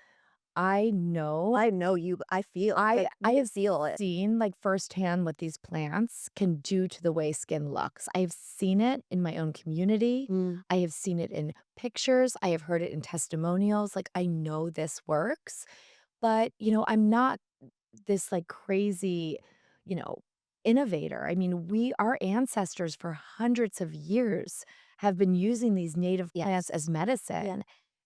I know I know you. I feel like I you have feel it. seen like firsthand what these plants can do to the way skin looks. I have seen it in my own community. Mm, I have seen it in pictures. I have heard it in testimonials. Like I know this works, but I'm not this like crazy, you know, innovator. I mean, our ancestors for hundreds of years have been using these native plants as yeah. medicine.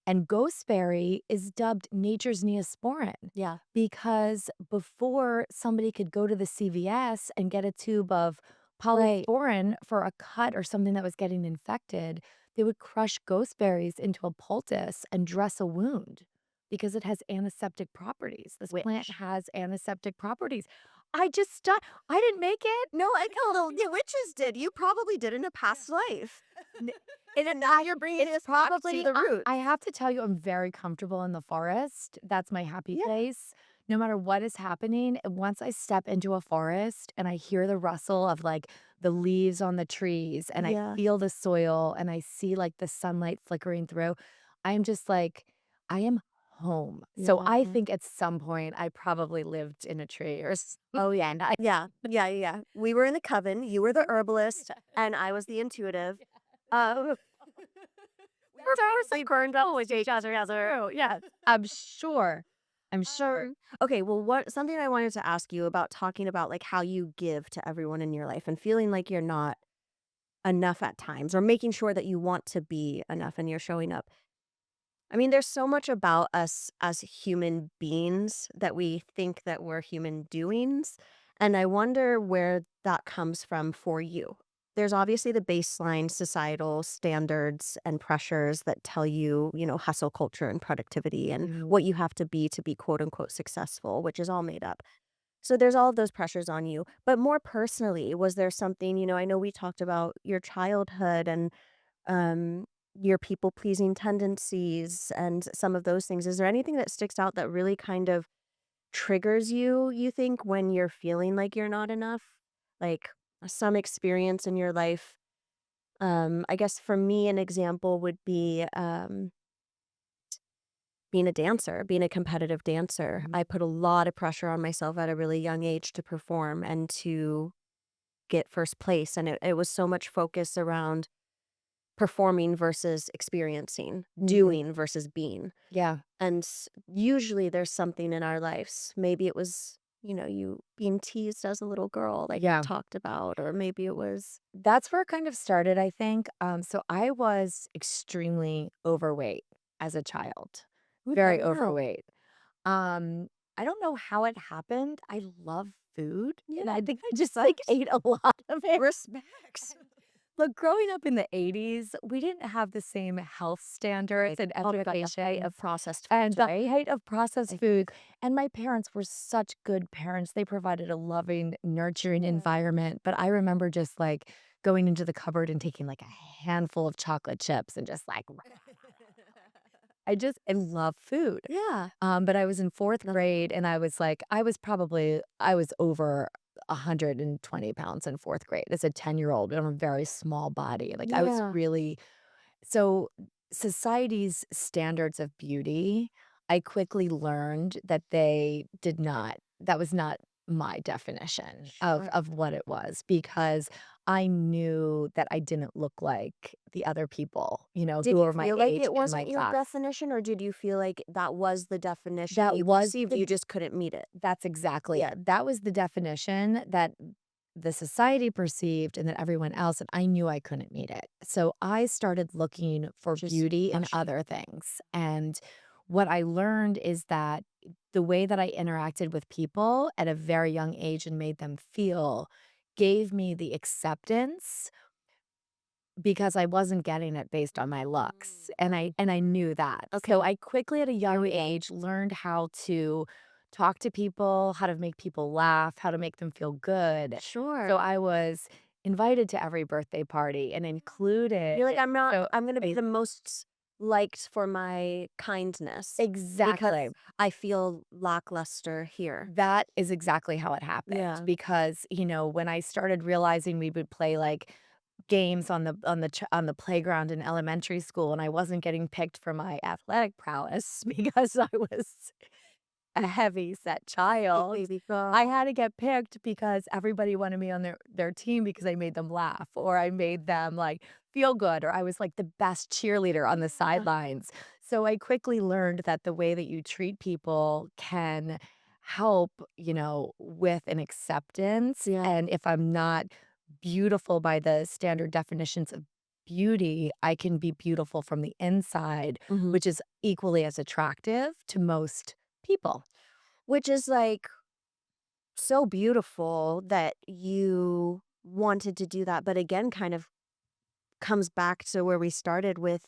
And gooseberry is dubbed nature's neosporin Yeah. because before somebody could go to the CVS and get a tube of Right. polysporin for a cut or something that was getting infected, they would crush gooseberries into a poultice and dress a wound because it has antiseptic properties. This plant Witch. has antiseptic properties. I didn't make it. No, I know the witches did. You probably did in a past life. And now you're bringing It's us back to probably the root. I have to tell you, I'm very comfortable in the forest. That's my happy Yeah. place. No matter what is happening, once I step into a forest and I hear the rustle of like the leaves on the trees and I Yeah. feel the soil and I see like the sunlight flickering through, I'm just like, I am home. So I Yeah. think at some point I probably lived in a tree or Oh yeah. Yeah. We were in the coven. You were the herbalist, and I was the intuitive. Um, we're we burned up with each other. Yes, I'm sure. I'm sure. Okay, well, what something I wanted to ask you about talking about like how you give to everyone in your life and feeling like you're not enough at times or making sure that you want to be enough and you're showing up. I mean, there's so much about us as human beings that we think that we're human doings. And I wonder where that comes from for you. There's obviously the baseline societal standards and pressures that tell you, hustle culture and productivity and Mhm. what you have to be quote unquote successful, which is all made up. So there's all of those pressures on you. But more personally, was there something, I know we talked about your childhood and um, your people pleasing tendencies and some of those things. Is there anything that sticks out that really kind of triggers you think, when you're feeling like you're not enough? Like some experience in your life. I guess for me, an example would be being a dancer, being a competitive dancer. Mhm. I put a lot of pressure on myself at a really young age to perform and to get first place. And it was so much focus around performing versus experiencing, Mhm. doing versus being. Yeah. And usually there's something in our lives. Maybe it was, you being teased as a little girl, like Yeah. talked about, or maybe it was. That's where it kind of started, I think. So I was extremely overweight as a child, Who very doesn't know? overweight. Um, I don't know how it happened. I love food, and Yeah, I think I it just like sucks. ate a lot of it. Respects. Look, growing up in the 80s, we didn't have the same health standards and Oh my God, the education height of processed and foods, the right? height of processed Like, foods. And my parents were such good parents. They provided a loving, nurturing yeah. environment. But I remember just like going into the cupboard and taking like a handful of chocolate chips and just like, I love food. Yeah. But I was in fourth Nothing. grade and I was like, I was over 120 pounds in fourth grade as a 10-year-old on a very small body. Like I was Yeah. really, so society's standards of beauty, I quickly learned that that was not my definition of Sure. what it was because I knew that I didn't look like the other people, Did who you were my feel like age it and my wasn't your class. definition, or did you feel like that was the definition That you was perceived, the you just couldn't meet it? That's exactly Yeah. it. That was the definition that the society perceived and that everyone else, and I knew I couldn't meet it. So I started looking for Which is beauty in actually other things. And what I learned is that the way that I interacted with people at a very young age and made them feel gave me the acceptance because I wasn't getting it based on my looks, and I knew that. Okay. So I quickly at a young age learned how to talk to people, how to make people laugh, how to make them feel good. Sure. So I was invited to every birthday party and included. You're like, So I'm gonna be the most liked for my kindness. exactly. Because I feel lackluster here. That is exactly how it happened. Yeah. Because, when I started realizing we would play like games on the playground in elementary school, and I wasn't getting picked for my athletic prowess because I was a heavy set child. Baby girl. I had to get picked because everybody wanted me on their team because I made them laugh or I made them like feel good or I was like the best cheerleader on the sidelines. So I quickly learned that the way that you treat people can help, with an acceptance. Yeah. And if I'm not beautiful by the standard definitions of beauty, I can be beautiful from the inside, Mhm. which is equally as attractive to most people. Which is like so beautiful that you wanted to do that, but again, kind of comes back to where we started with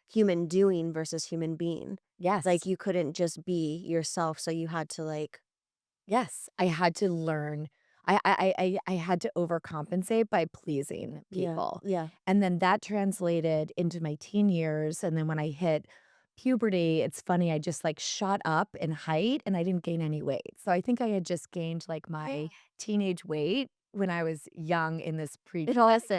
human doing versus human being. Yes. Like you couldn't just be yourself, so you had to like Yes, I had to learn. I had to overcompensate by pleasing people. Yeah. And then that translated into my teen years. And then when I hit puberty, it's funny, I just like shot up in height and I didn't gain any weight. So I think I had just gained like my teenage weight when I was young in this It all balanced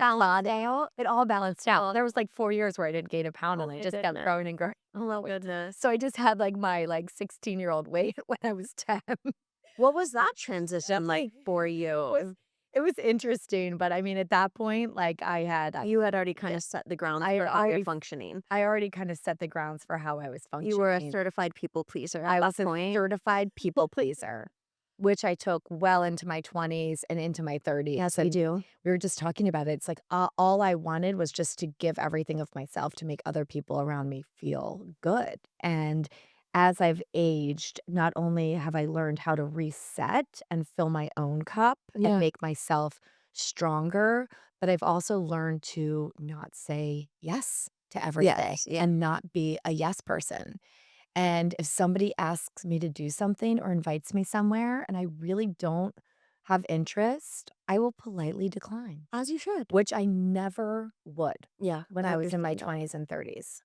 out. It all balanced out. There was like 4 years where I didn't gain a pound and my I just kept goodness. growing and growing. Oh my goodness. So I just had like my like 16-year-old weight when I was 10. What was that transition like for you? It was interesting, but I mean, at that point, like You had already kind of set the ground for how you're functioning. I already kind of set the grounds for how I was functioning. You were a certified people pleaser at I that was a point. certified people pleaser, which I took well into my 20s and into my 30s. Yes, we do. We were just talking about it. It's like all I wanted was just to give everything of myself to make other people around me feel good. And as I've aged, not only have I learned how to reset and fill my own cup Yeah. and make myself stronger, but I've also learned to not say yes to everything Yes, yeah. and not be a yes person. And if somebody asks me to do something or invites me somewhere and I really don't have interest, I will politely decline, As you should. which I never would Yeah. when I was in my understand that. 20s and 30s.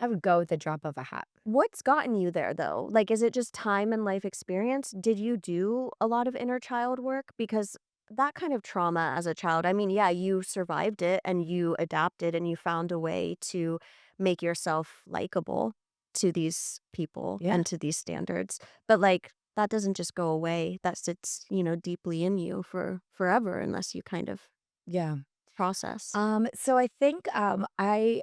I would go with the drop of a hat. What's gotten you there though? Like, is it just time and life experience? Did you do a lot of inner child work? Because that kind of trauma as a child, I mean, yeah, you survived it and you adapted and you found a way to make yourself likable to these people Yeah. and to these standards. But like, that doesn't just go away. That sits, deeply in you for forever unless you kind of Yeah. process. So I think I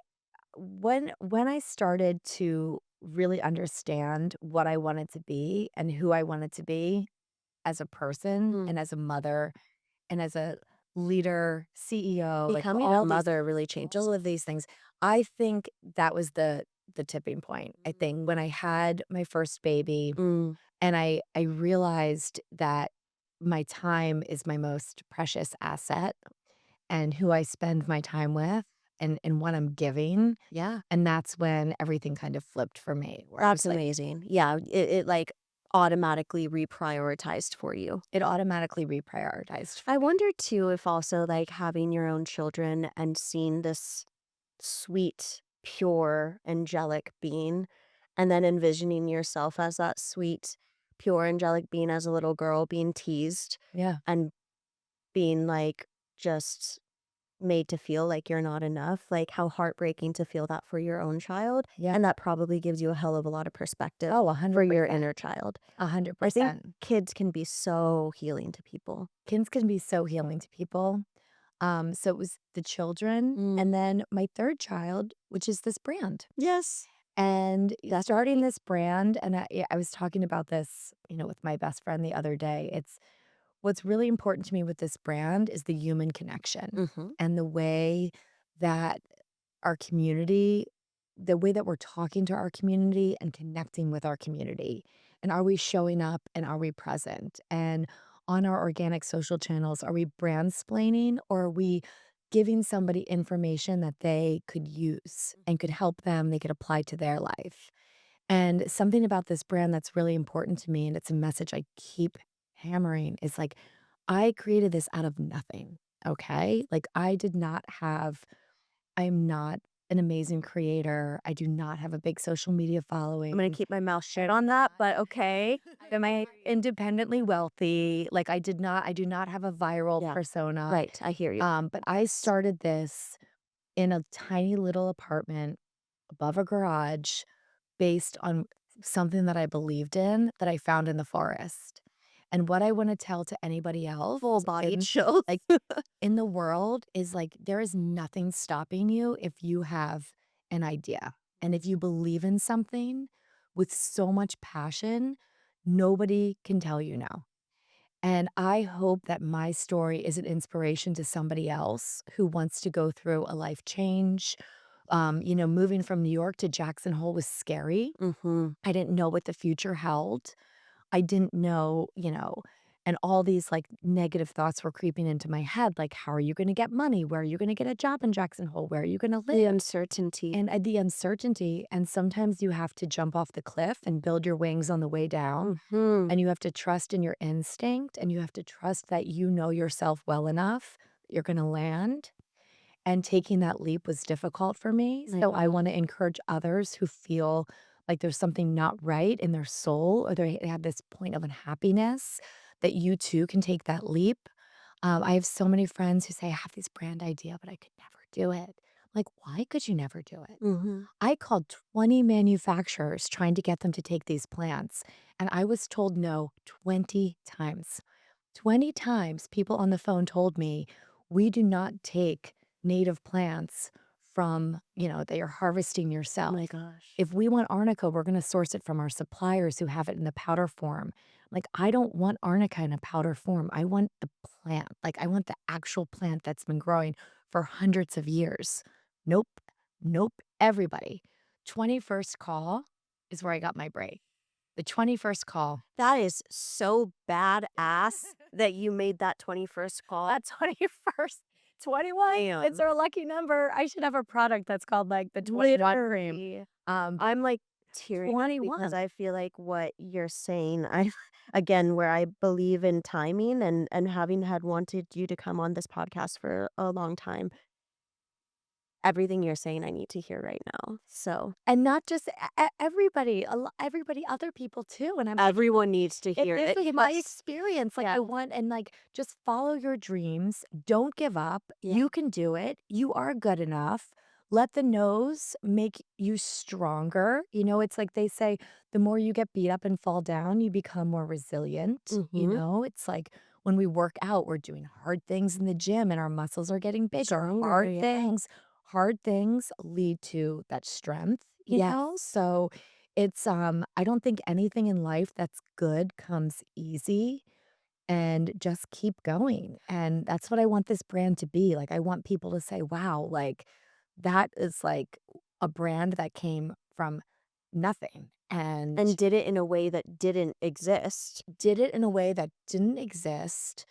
when I started to really understand what I wanted to be and who I wanted to be as a person Mm. and as a mother and as a leader, CEO, like Becoming all a these mother really changes. all of these things. I think that was the tipping point. I think when I had my first baby Mm. and I realized that my time is my most precious asset and who I spend my time with and what I'm giving. Yeah. And that's when everything kind of flipped for me. Where I was That's like, amazing. Yeah, it like automatically reprioritized for you. it automatically reprioritized. I wonder too if also like having your own children and seeing this sweet, pure, angelic being, and then envisioning yourself as that sweet, pure, angelic being as a little girl being teased Yeah. and being like just made to feel like you're not enough, like how heartbreaking to feel that for your own child. Yeah. And that probably gives you a hell of a lot of perspective Oh, for your 100%. inner child. 100%. I think kids can be so healing to people. Kids can be so healing to people. So it was the children Mm. and then my third child, which is this brand. Yes. And starting this brand, and I was talking about this, with my best friend the other day. It's what's really important to me with this brand is the human connection Mm-hmm. and the way that our community, the way that we're talking to our community and connecting with our community. And are we showing up and are we present? And on our organic social channels, are we brand splaining or are we giving somebody information that they could use and could help them, they could apply to their life. And something about this brand that's really important to me, and it's a message I keep hammering, is like, I created this out of nothing, okay? Like, I'm not an amazing creator. I do not have a big social media following. I'm gonna keep my mouth shut on that, but okay. Am I independently wealthy? Like, I do not have a viral Yeah. persona. Right, I hear you. But I started this in a tiny little apartment above a garage based on something that I believed in that I found in the forest. And what I want to tell to anybody else Full body in, chills. like in the world is like there is nothing stopping you if you have an idea. And if you believe in something with so much passion, nobody can tell you no. And I hope that my story is an inspiration to somebody else who wants to go through a life change. Moving from New York to Jackson Hole was scary. Mm-hmm. I didn't know what the future held. I didn't know, and all these like negative thoughts were creeping into my head. Like, how are you going to get money? Where are you going to get a job in Jackson Hole? Where are you going to live? The uncertainty. And the uncertainty. And sometimes you have to jump off the cliff and build your wings on the way down. Mm-hmm. And you have to trust in your instinct, and you have to trust that you know yourself well enough that you're going to land. And taking that leap was difficult for me. So I want to encourage others who feel like there's something not right in their soul, or they have this point of unhappiness, that you too can take that leap. I have so many friends who say, I have this brand idea, but I could never do it. Like, why could you never do it? Mm-hmm. I called 20 manufacturers trying to get them to take these plants, and I was told no 20 times. 20 times people on the phone told me, we do not take native plants from, that you're harvesting Oh yourself. my gosh. If we want arnica, we're going to source it from our suppliers who have it in the powder form. Like, I don't want arnica in a powder form. I want the plant. Like, I want the actual plant that's been growing for hundreds of years. Nope. Nope. Everybody. 21st call is where I got my break. The 21st call. That is so badass that you made that 21st call. That 21st, 21. Damn. It's our lucky number. I should have a product that's called like the 21 cream. Literally. Um, I'm like tearing up 21. because I feel like what you're saying, where I believe in timing and having had wanted you to come on this podcast for a long time. Everything you're saying, I need to hear right now. So And not just everybody, other people too. And I'm like, everyone needs to hear this it. is my experience. Like, Yeah. I want, and like, just follow your dreams. Don't give up. Yeah. You can do it. You are good enough. Let the no's make you stronger. It's like they say, the more you get beat up and fall down, you become more resilient. Mhm. It's like when we work out, we're doing hard things in the gym and our muscles are getting bigger. Stronger, yeah. Hard things lead to that strength, you know? Yes. So it's I don't think anything in life that's good comes easy, and just keep going. And that's what I want this brand to be. Like, I want people to say, wow, like that is like a brand that came from nothing and And did it in a way that didn't exist. did it in a way that didn't exist.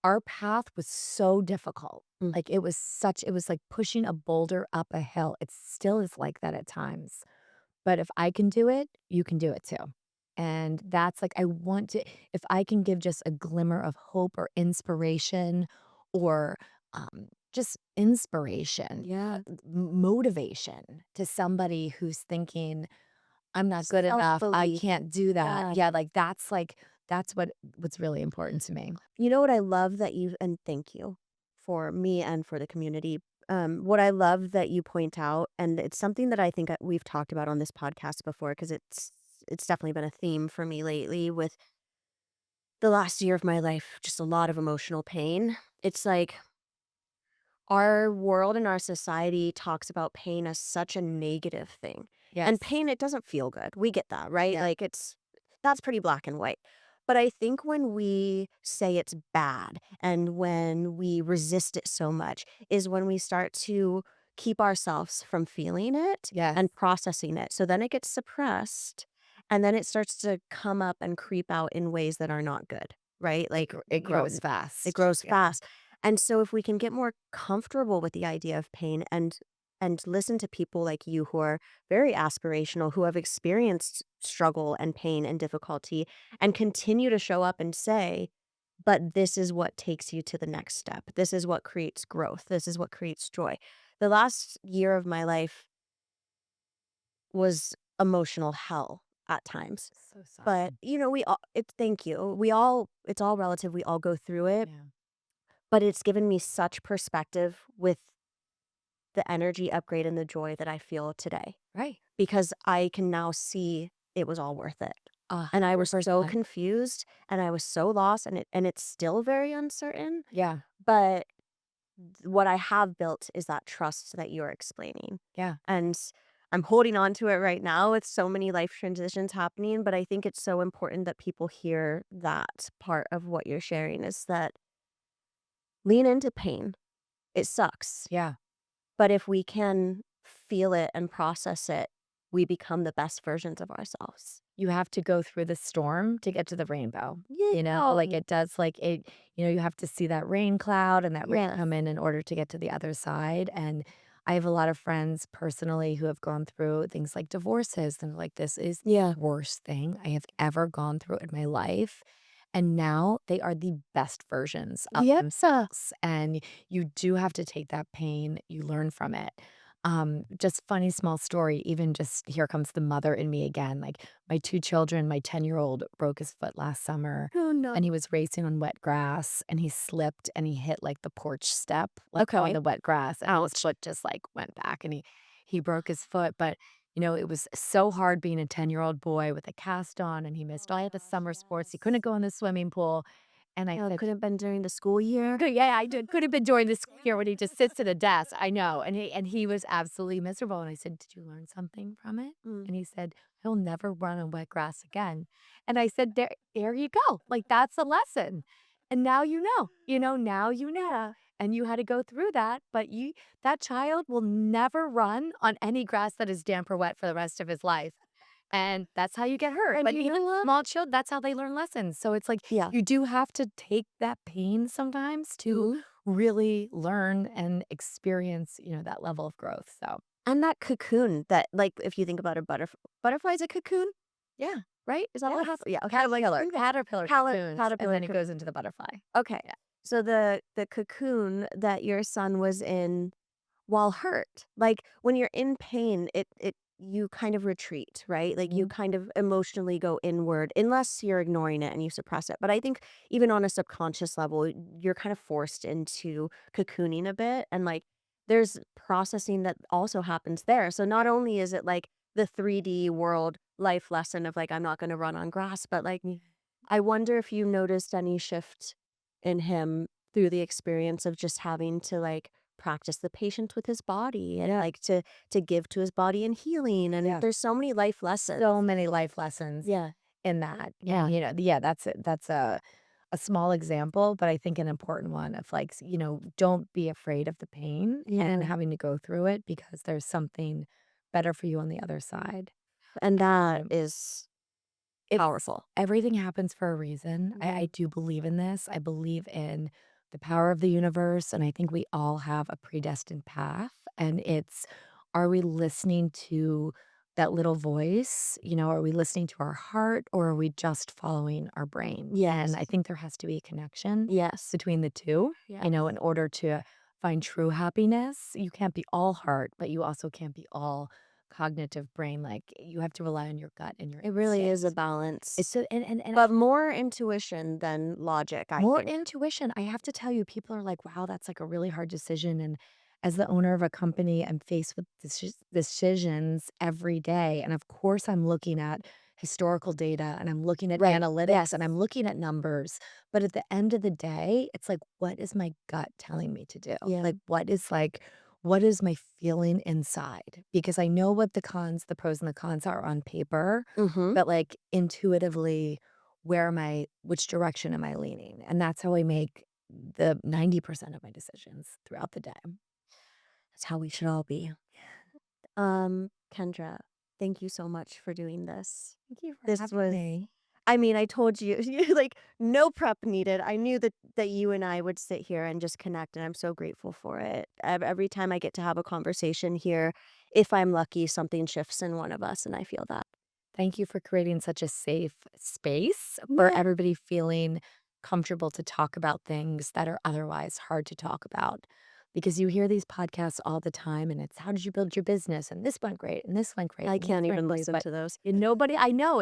Our path was so difficult. Mm. Like, it was like pushing a boulder up a hill. It still is like that at times. But if I can do it, you can do it too. And that's like, if I can give just a glimmer of hope or inspiration, or just inspiration, Yeah. motivation to somebody who's thinking, I'm not good enough, I Self-belief. can't do that. Yeah. Yeah, that's what's really important to me. You know what I love that you, and thank you for me and for the community. What I love that you point out, and it's something that I think we've talked about on this podcast before, because it's definitely been a theme for me lately with the last year of my life, just a lot of emotional pain. It's like our world and our society talks about pain as such a negative thing. Yes. And pain, it doesn't feel good. We get that, right? Yeah. Like that's pretty black and white. But I think when we say it's bad and when we resist it so much is when we start to keep ourselves from feeling it Yes. and processing it. So then it gets suppressed and then it starts to come up and creep out in ways that are not good, right? Like It grows fast. it grows Yeah. fast. And so if we can get more comfortable with the idea of pain and listen to people like you who are very aspirational, who have experienced struggle and pain and difficulty, and continue to show up and say, but this is what takes you to the next step. This is what creates growth. This is what creates joy. The last year of my life was emotional hell at times. So sorry. But, we all, thank you. It's all relative. We all go through it. Yeah. But it's given me such perspective with the energy upgrade and the joy that I feel today, Right. because I can now see it was all worth it. And I was so 100%. confused and I was so lost, and it's still very uncertain. Yeah. But what I have built is that trust that you're explaining. Yeah. And I'm holding on to it right now with so many life transitions happening. But I think it's so important that people hear that part of what you're sharing, is that lean into pain. It sucks. Yeah. But if we can feel it and process it, we become the best versions of ourselves. You have to go through the storm to get to the rainbow. Yeah. Like it does, like it, you have to see that rain cloud and that rain Yeah. come in order to get to the other side. And I have a lot of friends personally who have gone through things like divorces, and like, this is Yeah. the worst thing I have ever gone through in my life. And now they are the best versions of Yep. themselves. And you do have to take that pain, you learn from it. Just funny small story, even just here comes the mother in me again. Like, my 2 children, my 10-year-old broke his foot last summer, Oh, no. and he was racing on wet grass, and he slipped and he hit like the porch step, like on Okay. the wet grass, and his foot just like went back, and he broke his foot. But it was so hard being a 10-year-old boy with a cast on, and he missed all the summer sports. He couldn't go in the swimming pool. And I Oh, said, could have been during the school year. yeah, I did. Could have been during the school year when he just sits at a desk. I know. And he was absolutely miserable. And I said, "Did you learn something from it?" Mm. And he said, "He'll never run on wet grass again." And I said, there you go. Like, that's a lesson. And now now you know. Yeah. And you had to go through that, but that child will never run on any grass that is damp or wet for the rest of his life. And that's how you get hurt. And But you know what? small children, that's how they learn lessons. So it's like, Yeah. you do have to take that pain sometimes to really learn and experience, that level of growth. So, And that cocoon that, like, if you think about a butterfly's a cocoon, yeah. right? Is that what Yes. happens? Yeah. Okay. Caterpillar cocoons, and then it goes into the butterfly. Okay. Yeah. So the cocoon that your son was in while hurt, like, when you're in pain, it you kind of retreat, right? Like, you kind of emotionally go inward, unless you're ignoring it and you suppress it. But I think even on a subconscious level, you're kind of forced into cocooning a bit, and like, there's processing that also happens there. So not only is it like the 3D world life lesson of like, I'm not going to run on grass, but like, I wonder if you noticed any shift in him through the experience of just having to like practice the patience with his body, and like to give to his body and healing. And Yeah. there's so many life lessons. So many life lessons Yeah. in that. Yeah. That's a small example, but I think an important one of like, don't be afraid of the pain and having to go through it, because there's something better for you on the other side. And that is powerful. Everything happens for a reason. I do believe in this. I believe in the power of the universe, and I think we all have a predestined path. And are we listening to that little voice? Are we listening to our heart, or are we just following our brain? Yes. And I think there has to be a connection Yes. between the two, Yeah. in order to find true happiness. You can't be all heart, but you also can't be all cognitive brain. Like, you have to rely on your gut and your It really is a instinct. balance. It's so, and But more intuition than logic, I more think. intuition. I have to tell you, people are like, "Wow, that's like a really hard decision." And as the owner of a company, I'm faced with decisions every day. And of course, I'm looking at historical data, and I'm looking at Right. analytics, Yes. and I'm looking at numbers. But at the end of the day, it's like, what is my gut telling me to do? Yeah. Like, what is my feeling inside? Because I know what the pros and the cons are on paper, but like, intuitively, which direction am I leaning? And that's how I make the 90% of my decisions throughout the day. That's how we should all be. Kendra, thank you so much for doing this. Thank you for This having was me. I mean, I told you, like, no prep needed. I knew that you and I would sit here and just connect, and I'm so grateful for it. Every time I get to have a conversation here, if I'm lucky, something shifts in one of us, and I feel that. Thank you for creating such a safe space for Yeah. everybody feeling comfortable to talk about things that are otherwise hard to talk about. Because you hear these podcasts all the time, and it's how did you build your business? And this went great, and this went great, I and this can't went even great. listen But to those. nobody, I know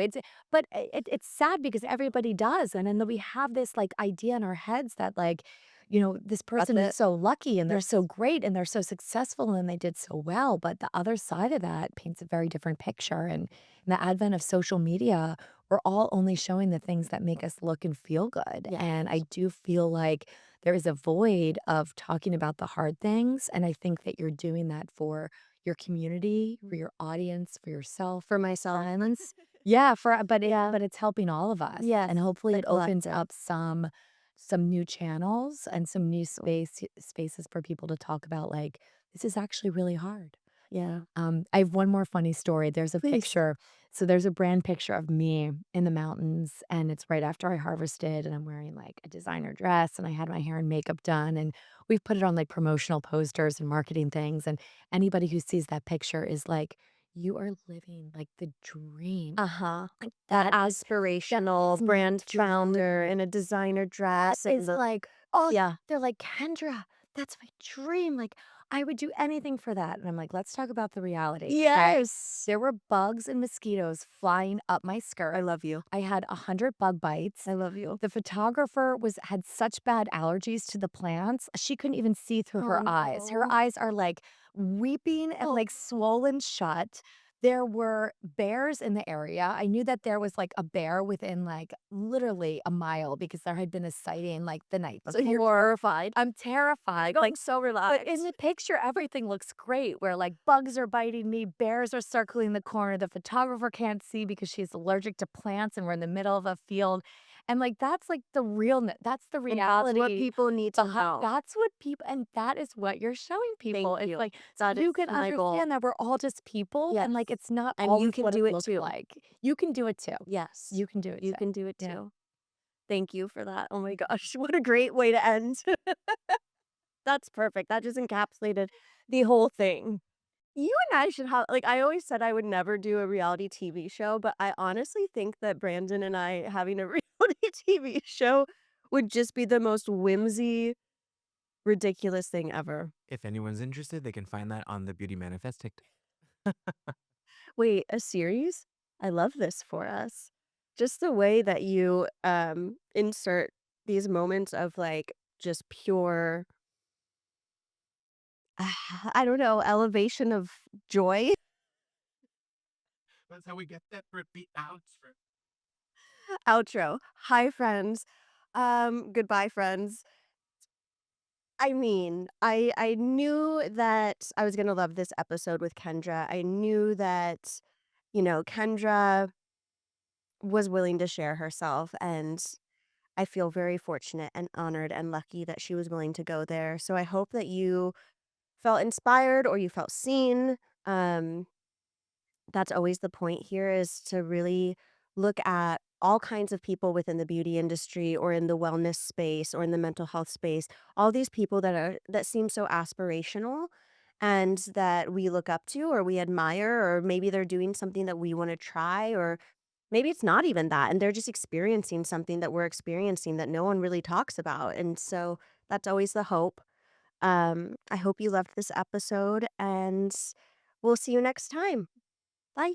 but it's sad because everybody does. And then we have this like idea in our heads that like, this That's person is it. so lucky and they're Yes. so great and they're so successful and they did so well. But the other side of that paints a very different picture. And in the advent of social media, we're all only showing the things that make us look and feel good. Yes. And I do feel like there is a void of talking about the hard things. And I think that you're doing that for your community, for your audience, for yourself, For myself. silence. Yeah, Yeah. but it's helping all of us. Yes, And hopefully the it opens collective. up some new channels and some new spaces for people to talk about like this is actually really hard. Yeah. I have one more funny story. There's a Please. picture. So there's a brand picture of me in the mountains, and it's right after I harvested, and I'm wearing like a designer dress, and I had my hair and makeup done, and we've put it on like promotional posters and marketing things. And anybody who sees that picture is like, you are living like the dream. Uh-huh. Like That that is aspirational the brand founder dream. in a designer dress It's and like, oh, yeah. they're like, "Kendra, that's my dream, like, I would do anything for that," and I'm like, "Let's talk about the reality, okay?" Yes. There were bugs and mosquitoes flying up my I skirt. love you. I had 100 bug bites. I love you. The photographer had such bad allergies to the plants, she couldn't even see through Oh, her eyes. Her no. eyes are, like, weeping and, Oh, like, swollen shut. There were bears in the area. I knew that there was, like, a bear within, like, literally a mile because there had been a sighting, like, the night so you're before. terrified. I'm terrified, I'm like, so but relaxed. in the picture, everything looks great where, like, bugs are biting me, bears are circling the corner, the photographer can't see because she's allergic to plants, and we're in the middle of a field, and, like, that's, like, the realness. That's the And that's what reality people need to know. that's what people and that is what you're showing people. Thank It's you. like, That you is can my goal. understand that we're all just people, Yes. and, like, it's not And you always can what do it it looks too. like. You can do it too. Yes. You can do it You too. can do it Yeah. too. Thank you for that. Oh my gosh, what a great way to end. That's perfect. That just encapsulated the whole thing. You and I should have like, I always said I would never do a reality TV show, but I honestly think that Brandon and I having a reality TV show would just be the most whimsy, ridiculous thing ever. If anyone's interested, they can find that on the Beauty Manifest TikTok. Wait, a series? I love this for us. Just the way that you, insert these moments of, like, just pure, I don't know, elevation of joy. That's how we get that repeat out. Outro. Hi, friends. Goodbye, friends. I mean, I knew that I was gonna love this episode with Kendra. I knew that, Kendra was willing to share herself, and I feel very fortunate and honored and lucky that she was willing to go there. So I hope that you felt inspired or you felt seen. Um, that's always the point here is to really look at all kinds of people within the beauty industry or in the wellness space or in the mental health space, all these people that seem so aspirational and that we look up to or we admire, or maybe they're doing something that we want to try, or maybe it's not even that and they're just experiencing something that we're experiencing that no one really talks about. And so that's always the hope. I hope you loved this episode, and we'll see you next time. Bye.